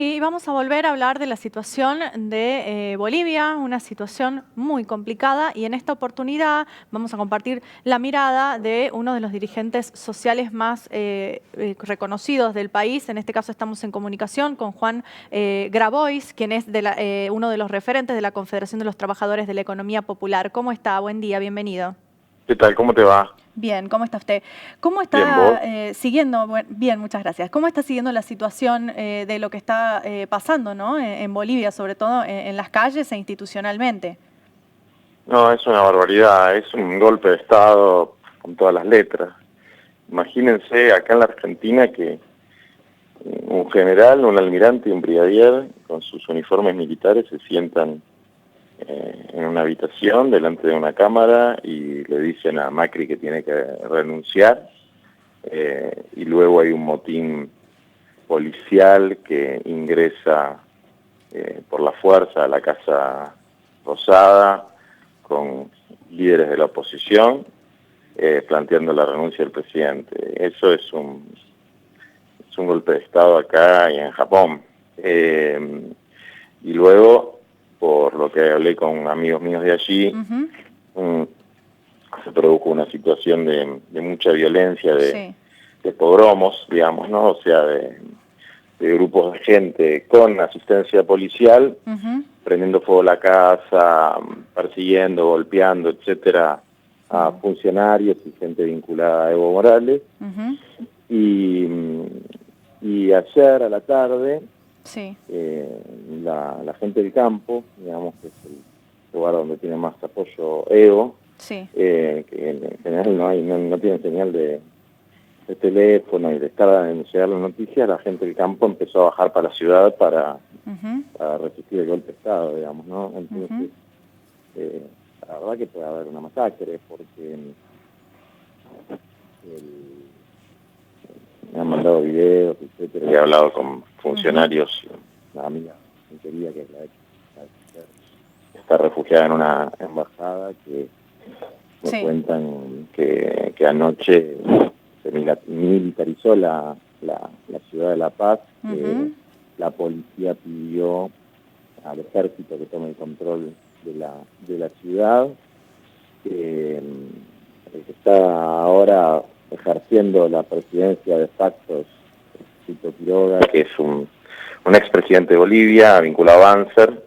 Y vamos a volver a hablar de la situación de Bolivia, una situación muy complicada, y en esta oportunidad vamos a compartir la mirada de uno de los dirigentes sociales más reconocidos del país. En este caso estamos en comunicación con Juan Grabois, quien es uno de los referentes de la Confederación de los Trabajadores de la Economía Popular. ¿Cómo está? Buen día, bienvenido. ¿Qué tal? ¿Cómo te va? Bien, ¿cómo está usted? ¿Cómo Bien, está ¿vos? siguiendo? Bien, muchas gracias. ¿Cómo está siguiendo la situación de lo que está pasando, ¿no? En Bolivia, sobre todo en las calles e institucionalmente? No, es una barbaridad, es un golpe de Estado con todas las letras. Imagínense acá en la Argentina que un general, un almirante y un brigadier con sus uniformes militares se sientan en una habitación delante de una cámara y le dicen a Macri que tiene que renunciar, y luego hay un motín policial que ingresa por la fuerza a la Casa Rosada con líderes de la oposición planteando la renuncia del presidente. Eso es un golpe de Estado acá y en Japón. Y luego, por lo que hablé con amigos míos de allí, se produjo una situación de mucha violencia, Sí. de pogromos, digamos, ¿no? O sea, de grupos de gente con asistencia policial, prendiendo fuego la casa, persiguiendo, golpeando, etcétera, a funcionarios y gente vinculada a Evo Morales. Y ayer a la tarde, Sí. la gente del campo, digamos que es el lugar donde tiene más apoyo Evo, Sí. que en general no tiene señal de teléfono y de estar a denunciar las noticias, la gente del campo empezó a bajar para la ciudad para resistir el golpe de Estado, digamos, ¿no? Entonces, la verdad que puede haber una masacre, porque me han mandado videos, etcétera, y he hablado con funcionarios, una amiga muy querida que es la está refugiada en una embajada, que me cuentan que anoche se militarizó la ciudad de La Paz, que la policía pidió al ejército que tome el control de la ciudad. El que está ahora ejerciendo la presidencia de facto es Tito Quiroga, que es un expresidente de Bolivia vinculado a Banzer.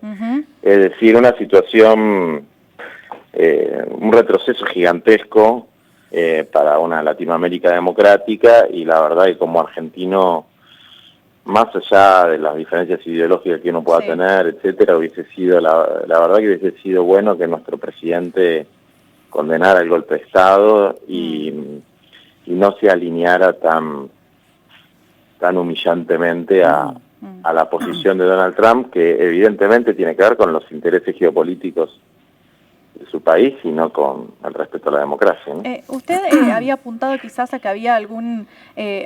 Es decir, una situación, un retroceso gigantesco para una Latinoamérica democrática, y la verdad que como argentino, más allá de las diferencias ideológicas que uno pueda tener, etcétera, hubiese sido, la verdad que hubiese sido bueno que nuestro presidente condenara el golpe de Estado y no se alineara tan humillantemente a la posición de Donald Trump, que evidentemente tiene que ver con los intereses geopolíticos de su país y no con el respeto a la democracia, ¿no? ¿Usted había apuntado quizás a que había algún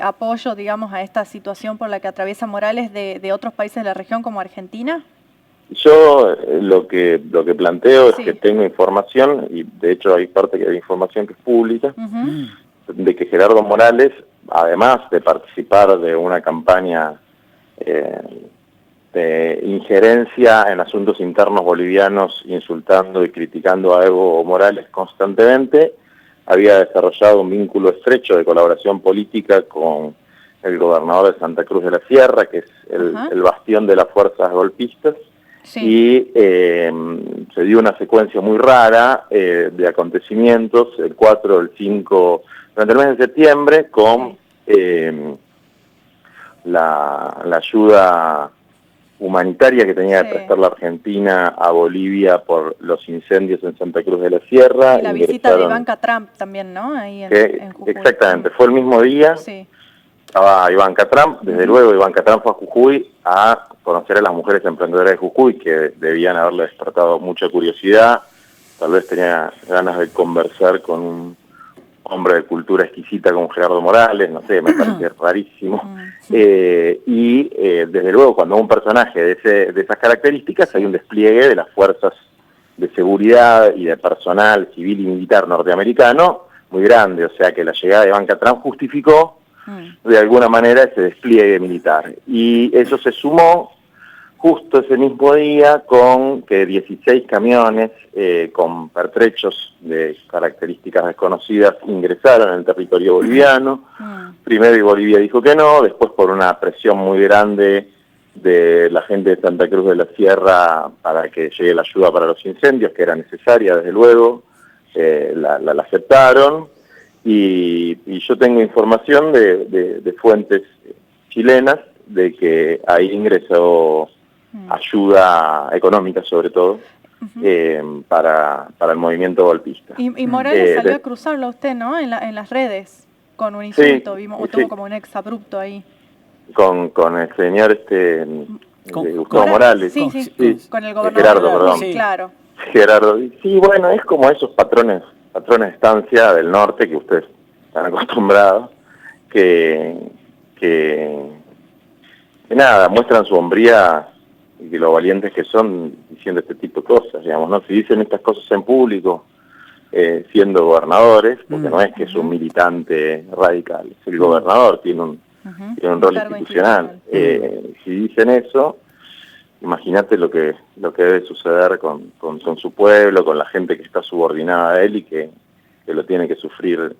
apoyo, digamos, a esta situación por la que atraviesa Morales de otros países de la región como Argentina? Yo lo que planteo es que tengo información, y de hecho hay parte de información que es pública, de que Gerardo Morales, además de participar de una campaña de injerencia en asuntos internos bolivianos, insultando y criticando a Evo Morales constantemente, había desarrollado un vínculo estrecho de colaboración política con el gobernador de Santa Cruz de la Sierra, que es el bastión de las fuerzas golpistas. Y se dio una secuencia muy rara de acontecimientos, el 4, el 5, durante el mes de septiembre, con la ayuda humanitaria que tenía que prestar la Argentina a Bolivia por los incendios en Santa Cruz de la Sierra. Y la visita de Ivanka Trump también, ¿no? Ahí en Jujuy. Exactamente, fue el mismo día. Estaba Ivanka Trump, desde luego Ivanka Trump fue a Jujuy a conocer a las mujeres emprendedoras de Jujuy, que debían haberle despertado mucha curiosidad. Tal vez tenía ganas de conversar con un hombre de cultura exquisita como Gerardo Morales, no sé, me parece rarísimo. Y desde luego cuando un personaje de esas características, hay un despliegue de las fuerzas de seguridad y de personal civil y militar norteamericano muy grande, o sea que la llegada de Ivanka Trump justificó de alguna manera ese despliegue militar. Y eso se sumó justo ese mismo día con que 16 camiones con pertrechos de características desconocidas ingresaron en el territorio boliviano. Primero Bolivia dijo que no, después por una presión muy grande de la gente de Santa Cruz de la Sierra para que llegue la ayuda para los incendios, que era necesaria desde luego, la aceptaron. Y yo tengo información de fuentes chilenas de que ahí ingresó ayuda económica sobre todo para el movimiento golpista. Y Morales salió a cruzarlo a usted, ¿no? En las redes, con un insulto, tuvo como un exabrupto ahí. Con el señor Gustavo Morales. Sí, con el gobernador. Gerardo, perdón. Sí, claro. Gerardo. Sí, bueno, es como esos patrones de estancia del norte que ustedes están acostumbrados, que nada, muestran su hombría y que lo valientes que son diciendo este tipo de cosas, digamos, ¿no? Si dicen estas cosas en público, siendo gobernadores, porque no es que es un militante radical, es el gobernador, tiene un rol institucional. Si dicen eso, imagínate lo que debe suceder con su pueblo, con la gente que está subordinada a él y que lo tiene que sufrir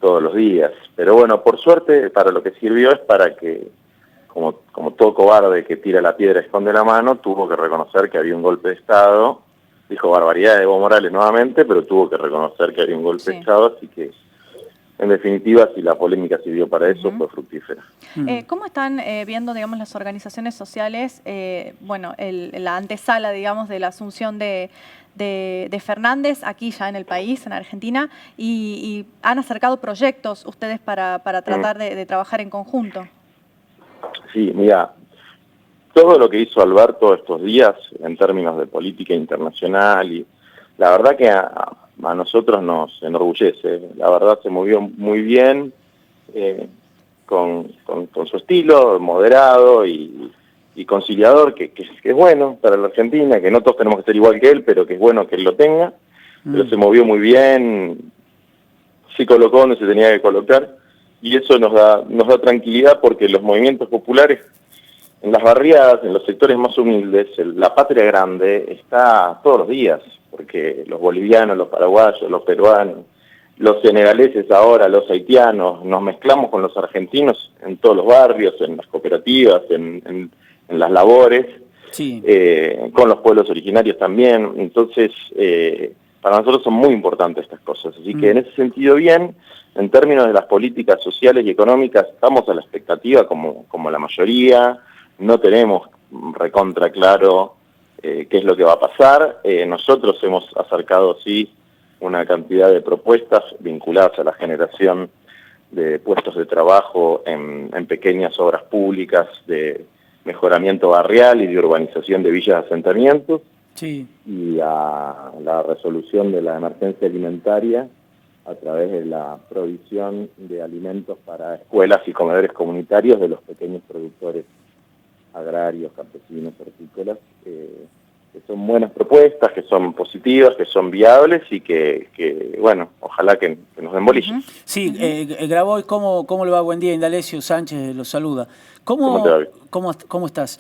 todos los días. Pero bueno, por suerte, para lo que sirvió es para que, como todo cobarde que tira la piedra esconde la mano, tuvo que reconocer que había un golpe de Estado. Dijo barbaridad de Evo Morales nuevamente, pero tuvo que reconocer que había un golpe de Estado, así que en definitiva, si la polémica sirvió para eso, fue fructífera. ¿Cómo están viendo, digamos, las organizaciones sociales, la antesala, digamos, de la asunción de Fernández aquí ya en el país, en Argentina, y han acercado proyectos ustedes para tratar de trabajar en conjunto? Sí, mira, todo lo que hizo Alberto estos días en términos de política internacional, y la verdad que a nosotros nos enorgullece. La verdad se movió muy bien, con su estilo moderado y conciliador, que es bueno para la Argentina, que no todos tenemos que ser igual que él, pero que es bueno que él lo tenga. Pero se movió muy bien, se colocó donde se tenía que colocar, y eso nos da tranquilidad, porque los movimientos populares en las barriadas, en los sectores más humildes, la patria grande está todos los días, porque los bolivianos, los paraguayos, los peruanos, los senegaleses ahora, los haitianos, nos mezclamos con los argentinos en todos los barrios, en las cooperativas, en las labores, con los pueblos originarios también. Entonces, para nosotros son muy importantes estas cosas. Así que en ese sentido, bien. En términos de las políticas sociales y económicas, estamos a la expectativa como la mayoría. No tenemos recontra claro qué es lo que va a pasar. Nosotros hemos acercado, sí, una cantidad de propuestas vinculadas a la generación de puestos de trabajo en pequeñas obras públicas de mejoramiento barrial y de urbanización de villas de asentamientos, y a la resolución de la emergencia alimentaria a través de la provisión de alimentos para escuelas y comedores comunitarios de los pequeños productores agrarios, campesinos, hortícolas, que son buenas propuestas, que son positivas, que son viables y que bueno, ojalá que nos den bolilla. Sí, Graboy, ¿cómo le va? Buen día, Indalecio Sánchez los saluda. ¿Cómo estás?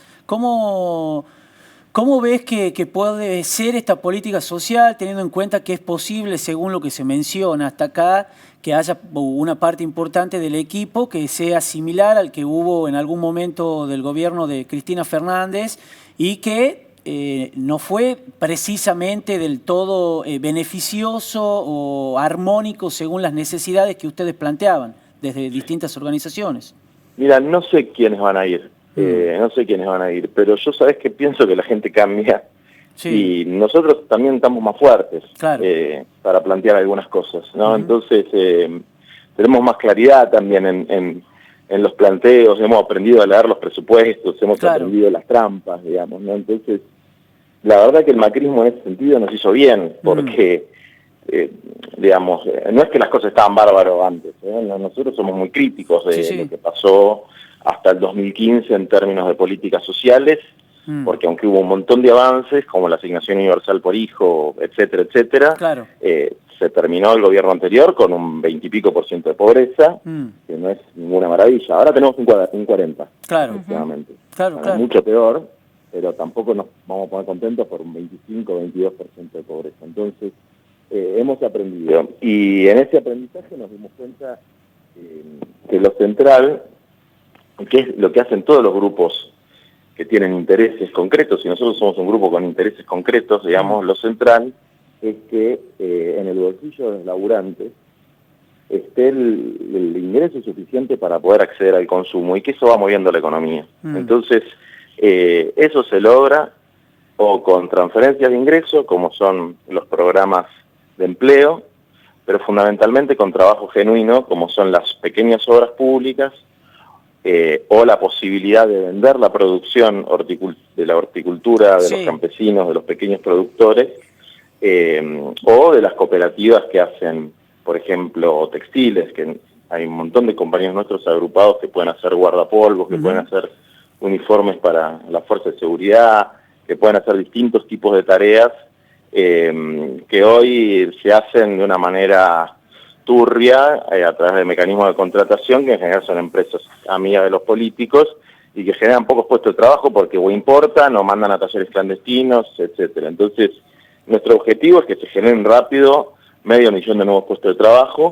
¿Cómo ves que puede ser esta política social, teniendo en cuenta que es posible, según lo que se menciona hasta acá, que haya una parte importante del equipo que sea similar al que hubo en algún momento del gobierno de Cristina Fernández y que no fue precisamente del todo beneficioso o armónico según las necesidades que ustedes planteaban desde distintas organizaciones? Mira, no sé quiénes van a ir. No sé quiénes van a ir, pero yo sabes que pienso que la gente cambia, y nosotros también estamos más fuertes para plantear algunas cosas, ¿no? Entonces tenemos más claridad también en los planteos, hemos aprendido a leer los presupuestos, hemos aprendido las trampas, digamos, ¿no? Entonces, la verdad que el macrismo en ese sentido nos hizo bien, porque digamos, no es que las cosas estaban bárbaros antes, nosotros somos muy críticos de lo que pasó hasta el 2015 en términos de políticas sociales, porque aunque hubo un montón de avances, como la asignación universal por hijo, etcétera, etcétera, se terminó el gobierno anterior con un 20 y pico % de pobreza, que no es ninguna maravilla. Ahora tenemos un 40%, efectivamente. Mucho peor, pero tampoco nos vamos a poner contentos por un 25 o 22% de pobreza. Entonces, hemos aprendido. Y en ese aprendizaje nos dimos cuenta que lo central, que es lo que hacen todos los grupos que tienen intereses concretos, y nosotros somos un grupo con intereses concretos, digamos, lo central es que en el bolsillo de los laburantes esté el ingreso suficiente para poder acceder al consumo y que eso va moviendo la economía. Entonces, eso se logra o con transferencias de ingreso, como son los programas de empleo, pero fundamentalmente con trabajo genuino, como son las pequeñas obras públicas, o la posibilidad de vender la producción de la horticultura, de los campesinos, de los pequeños productores, o de las cooperativas que hacen, por ejemplo, textiles, que hay un montón de compañeros nuestros agrupados que pueden hacer guardapolvos, que pueden hacer uniformes para la fuerza de seguridad, que pueden hacer distintos tipos de tareas que hoy se hacen de una manera turbia a través de mecanismos de contratación que en general son empresas amigas de los políticos y que generan pocos puestos de trabajo porque o importan o mandan a talleres clandestinos, etcétera. Entonces, nuestro objetivo es que se generen rápido 500.000 de nuevos puestos de trabajo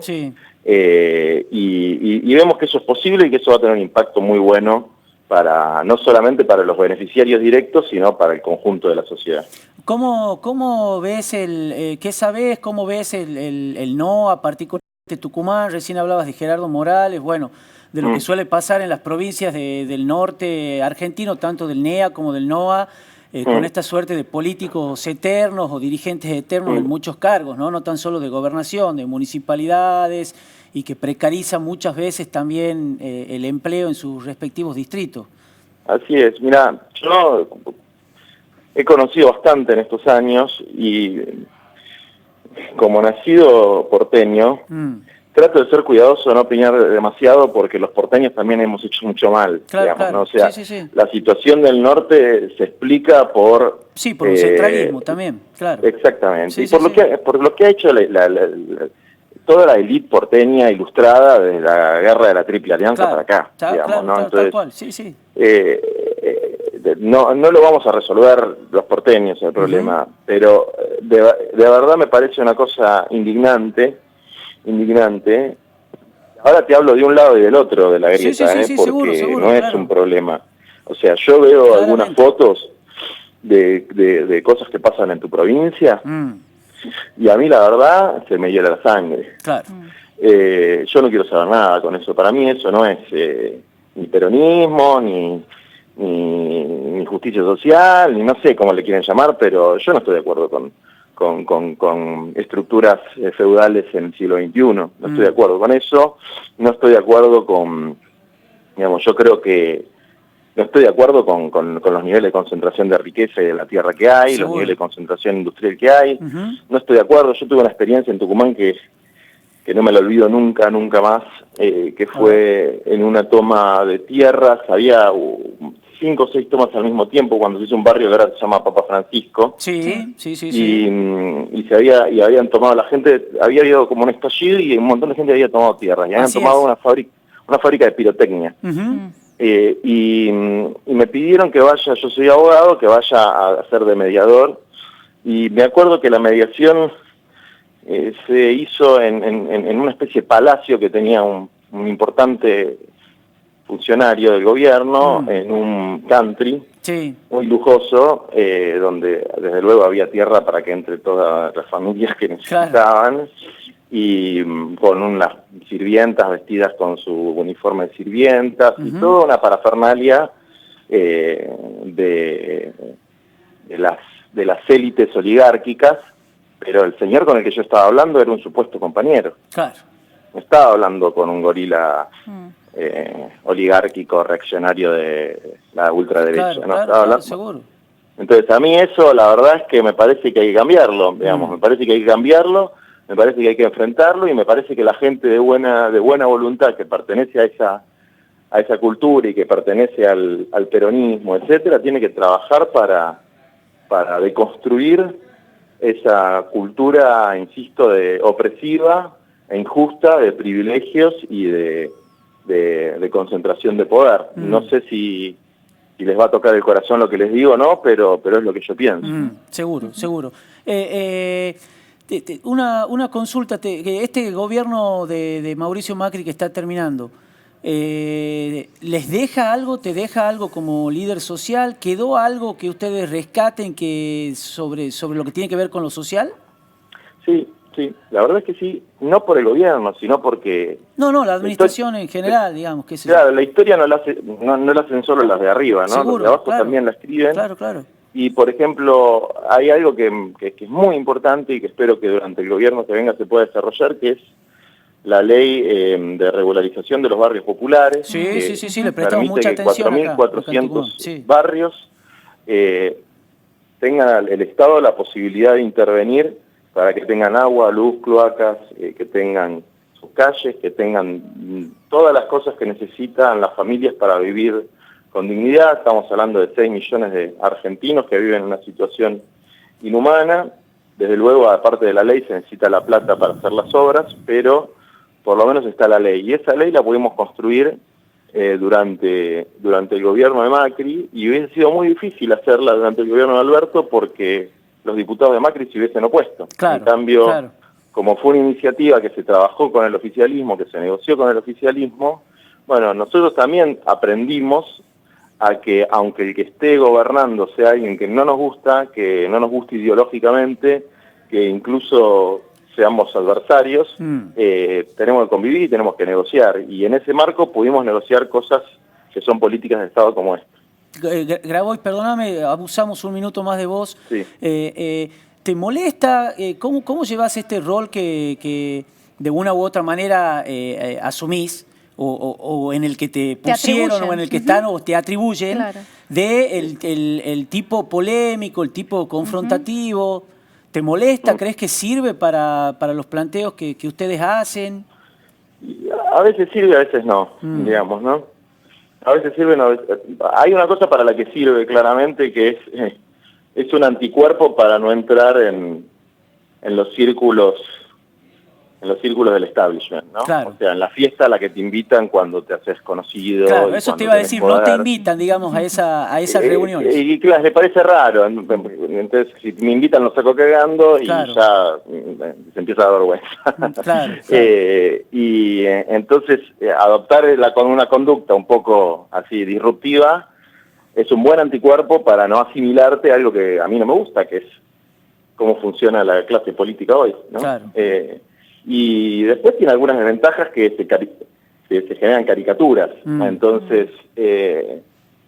y vemos que eso es posible y que eso va a tener un impacto muy bueno para no solamente para los beneficiarios directos, sino para el conjunto de la sociedad. ¿Cómo ves qué sabés, cómo ves el NOA, particularmente Tucumán? Recién hablabas de Gerardo Morales, bueno, de lo que suele pasar en las provincias del norte argentino, tanto del NEA como del NOA, con esta suerte de políticos eternos o dirigentes eternos en muchos cargos, ¿no? No tan solo de gobernación, de municipalidades, y que precariza muchas veces también el empleo en sus respectivos distritos. Así es, mira, yo he conocido bastante en estos años y como nacido porteño, trato de ser cuidadoso, no opinar demasiado porque los porteños también hemos hecho mucho mal, digamos, ¿no? O sea, la situación del norte se explica por... Sí, por un centralismo también, claro. Exactamente, y por lo que ha hecho toda la élite porteña ilustrada desde la guerra de la Triple Alianza para acá, digamos, ¿no? Entonces, tal cual, sí. No lo vamos a resolver los porteños el problema, pero de verdad me parece una cosa indignante. Ahora te hablo de un lado y del otro de la grieta, porque seguro, no es un problema. O sea, yo veo algunas fotos de cosas que pasan en tu provincia y a mí la verdad se me hiela la sangre. Claro. Yo no quiero saber nada con eso. Para mí eso no es ni peronismo, ni justicia social, ni no sé cómo le quieren llamar, pero yo no estoy de acuerdo con estructuras feudales en el siglo XXI. No estoy de acuerdo con eso. No estoy de acuerdo con, digamos, yo creo que no estoy de acuerdo con los niveles de concentración de riqueza y de la tierra que hay, los niveles de concentración industrial que hay. No estoy de acuerdo. Yo tuve una experiencia en Tucumán que no me lo olvido nunca más, que fue en una toma de tierras. Había 5 o 6 tomas al mismo tiempo cuando se hizo un barrio que ahora se llama Papa Francisco. Sí. Y habían tomado, la gente, había habido como un estallido y un montón de gente había tomado tierras. Y habían tomado una fábrica de pirotecnia. Y me pidieron que vaya, yo soy abogado, que vaya a hacer de mediador. Y me acuerdo que la mediación se hizo en una especie de palacio que tenía un importante funcionario del gobierno, en un country muy lujoso, donde desde luego había tierra para que entre todas las familias que necesitaban, y con unas sirvientas vestidas con su uniforme de sirvientas, y toda una parafernalia de las élites oligárquicas. Pero el señor con el que yo estaba hablando era un supuesto compañero. Claro. No estaba hablando con un gorila oligárquico reaccionario de la ultraderecha. Estaba hablando. Seguro. Entonces, a mí eso, la verdad es que me parece que hay que cambiarlo, digamos. Me parece que hay que cambiarlo, me parece que hay que enfrentarlo y me parece que la gente de buena voluntad que pertenece a esa cultura y que pertenece al peronismo, etcétera, tiene que trabajar para deconstruir esa cultura, insisto, de opresiva e injusta, de privilegios y de concentración de poder. No sé si si les va a tocar el corazón lo que les digo, no, pero es lo que yo pienso. Seguro, seguro. Una consulta, que este gobierno de Mauricio Macri que está terminando, ¿les deja algo, te deja algo como líder social? ¿Quedó algo que ustedes rescaten sobre lo que tiene que ver con lo social? Sí, la verdad es que sí, no por el gobierno, sino porque... No, la administración en general, digamos. Claro, la historia no la hacen solo las de arriba, ¿no? Seguro, los de abajo claro, también la escriben. Claro. Y, por ejemplo, hay algo que es muy importante y que espero que durante el gobierno que venga se pueda desarrollar, que es la ley de regularización de los barrios populares. Sí, le prestamos mucha atención acá. 4.400 barrios tengan el Estado la posibilidad de intervenir para que tengan agua, luz, cloacas, que tengan sus calles, que tengan todas las cosas que necesitan las familias para vivir con dignidad. Estamos hablando de 6 millones de argentinos que viven en una situación inhumana. Desde luego, aparte de la ley, se necesita la plata para hacer las obras, pero por lo menos está la ley. Y esa ley la pudimos construir durante el gobierno de Macri, y hubiese sido muy difícil hacerla durante el gobierno de Alberto porque los diputados de Macri se hubiesen opuesto. En cambio, como fue una iniciativa que se trabajó con el oficialismo, que se negoció con el oficialismo, bueno, nosotros también aprendimos a que, aunque el que esté gobernando sea alguien que no nos gusta, que no nos guste ideológicamente, que incluso seamos adversarios, tenemos que convivir y tenemos que negociar. Y en ese marco pudimos negociar cosas que son políticas de Estado como esta. Grabois, perdóname, abusamos un minuto más de vos. Sí. ¿Te molesta? ¿Cómo llevas este rol que de una u otra manera asumís? O en el que te pusieron, o en el que están, o te atribuyen, de el tipo polémico, el tipo confrontativo. ¿Te molesta? ¿Crees que sirve para los planteos que ustedes hacen? A veces sirve, a veces no, digamos, ¿no? A veces sirve, no. Hay una cosa para la que sirve claramente, que es un anticuerpo para no entrar en los círculos del establishment, ¿no? Claro. O sea, en la fiesta a la que te invitan cuando te haces conocido. Claro, eso te iba a decir, no te invitan, digamos, a esas reuniones. Y claro, le parece raro. Entonces, si me invitan, lo saco cagando y ya se empieza a dar vergüenza. Claro. Y entonces, adoptar una conducta un poco así disruptiva es un buen anticuerpo para no asimilarte a algo que a mí no me gusta, que es cómo funciona la clase política hoy, ¿no? Claro. Y después tiene algunas desventajas que se generan caricaturas. Entonces, se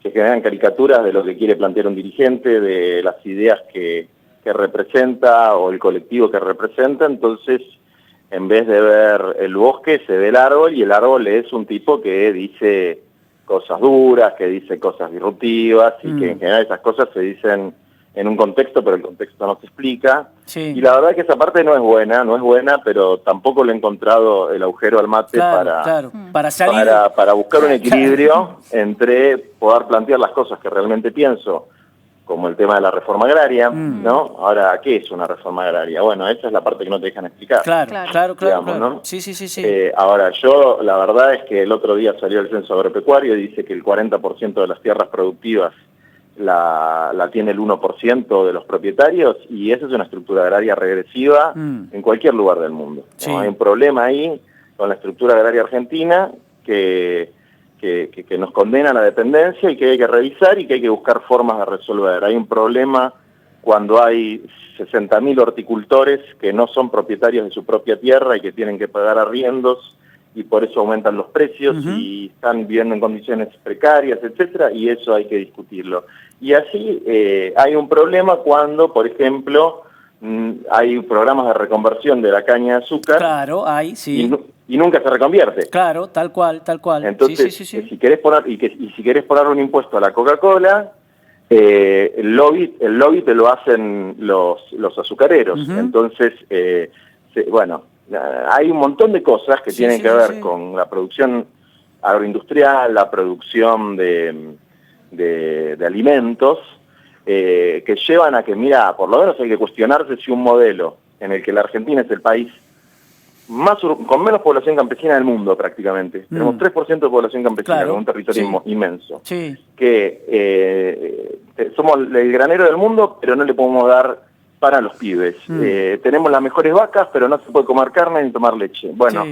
generan caricaturas de lo que quiere plantear un dirigente, de las ideas que representa o el colectivo que representa. Entonces, en vez de ver el bosque, se ve el árbol, y el árbol es un tipo que dice cosas duras, que dice cosas disruptivas, y que en general esas cosas se dicen en un contexto, pero el contexto no se explica. Sí. Y la verdad es que esa parte no es buena, pero tampoco le he encontrado el agujero al mate para salir, para buscar un equilibrio entre poder plantear las cosas que realmente pienso, como el tema de la reforma agraria, ¿no? Ahora, ¿qué es una reforma agraria? Bueno, esa es la parte que no te dejan explicar. Claro. Digamos, ¿no? Sí. Ahora, la verdad es que el otro día salió el censo agropecuario y dice que el 40% de las tierras productivas la tiene el 1% de los propietarios, y esa es una estructura agraria regresiva en cualquier lugar del mundo. Sí. ¿No? Hay un problema ahí con la estructura agraria argentina que nos condena a la dependencia y que hay que revisar y que hay que buscar formas de resolver. Hay un problema cuando hay 60.000 horticultores que no son propietarios de su propia tierra y que tienen que pagar arriendos, y por eso aumentan los precios y están viviendo en condiciones precarias, etcétera, y eso hay que discutirlo. Y así hay un problema cuando, por ejemplo, hay programas de reconversión de la caña de azúcar. Claro, hay, sí. Y nunca se reconvierte. Claro, tal cual. Entonces, sí. Si querés poner un impuesto a la Coca-Cola, el lobby te lo hacen los azucareros. Entonces, hay un montón de cosas que tienen que ver con la producción agroindustrial, la producción de alimentos, que llevan a que, mira, por lo menos hay que cuestionarse si un modelo en el que la Argentina es el país con menos población campesina del mundo prácticamente. Tenemos 3% de población campesina, Claro, con un territorio inmenso. Sí. Que somos el granero del mundo, pero no le podemos dar para los pibes. Tenemos las mejores vacas, pero no se puede comer carne ni tomar leche. Bueno,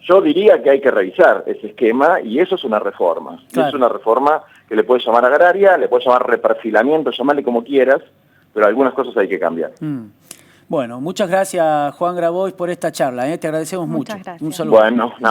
yo diría que hay que revisar ese esquema y eso es una reforma. Claro. Es una reforma que le puedes llamar agraria, le puedes llamar reperfilamiento, llamarle como quieras, pero algunas cosas hay que cambiar. Bueno, muchas gracias Juan Grabois por esta charla, te agradecemos mucho. Muchas gracias. Un saludo. Bueno,